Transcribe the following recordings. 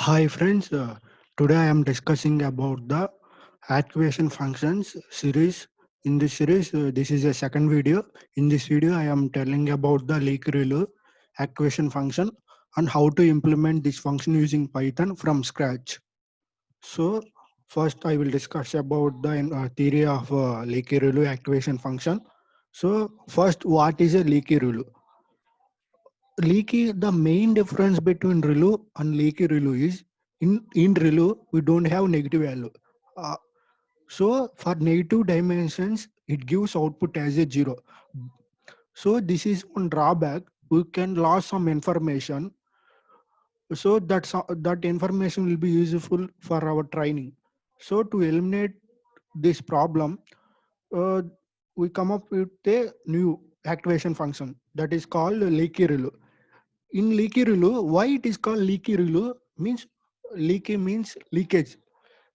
Hi friends, today I am discussing about the activation functions series. In this series, this is a second video. In this video, I am telling about the Leaky Relu activation function and how to implement this function using Python from scratch. So first I will discuss about the theory of Leaky Relu activation function. So first, what is a Leaky Relu? Leaky, the main difference between Relu and Leaky Relu is in Relu we don't have negative value. Uh, so for negative dimensions, it gives output as a zero. So this is one drawback. We can lose some information. So that information will be useful for our training. So to eliminate this problem, uh, we come up with a new activation function that is called Leaky Relu. In leaky relu, why it is called leaky relu means leaky means leakage.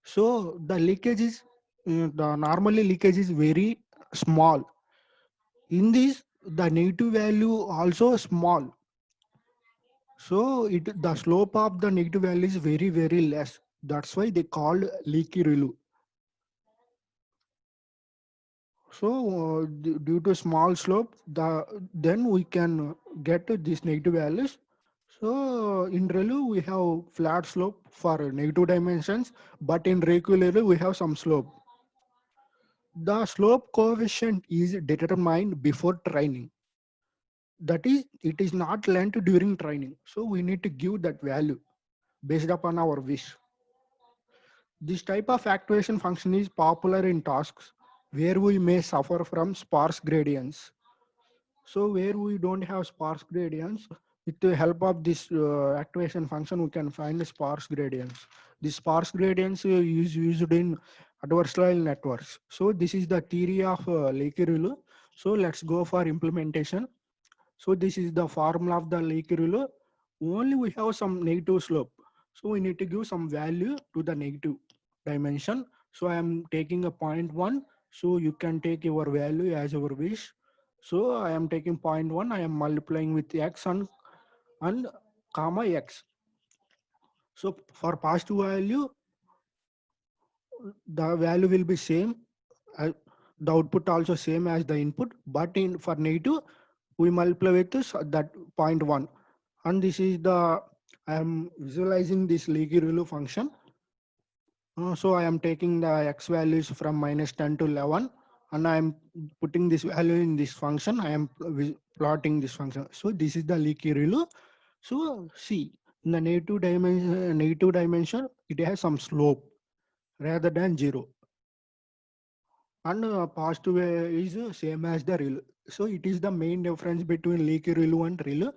So the leakage is the normally leakage is very small. In this, the negative value also small. So the slope of the negative value is very less. That's why they called leaky relu. So due to small slope, then we can get to these negative values. So in Relu we have flat slope for negative dimensions, but in Relu we have some slope. The slope coefficient is determined before training. That is, it is not learned during training. So we need to give that value based upon our wish. This type of activation function is popular in tasks where we may suffer from sparse gradients. So where we don't have sparse gradients, with the help of this activation function, we can find the sparse gradients. The sparse gradients is used in adversarial networks. So this is the theory of Leaky Relu. So let's go for implementation. So this is the formula of the Leaky Relu. Only we have some negative slope. So we need to give some value to the negative dimension. So I am taking a point 1. So you can take your value as your wish. So I am taking point 1. I am multiplying with x and comma x. So for positive value, the value will be same. The output also same as the input. But in for negative, we multiply with this, that point 1. And this is the I am visualizing this Leaky Relu function. So I am taking the x values from minus 10 to 11 and I am putting this value in this function. I am plotting this function. So this is the Leaky Relu. So see, in the negative dimension, it has some slope rather than zero. And positive is same as the Relu. So it is the main difference between Leaky Relu and Relu.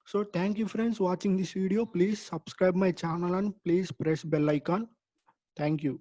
So thank you friends watching this video. Please subscribe my channel and please press bell icon. Thank you.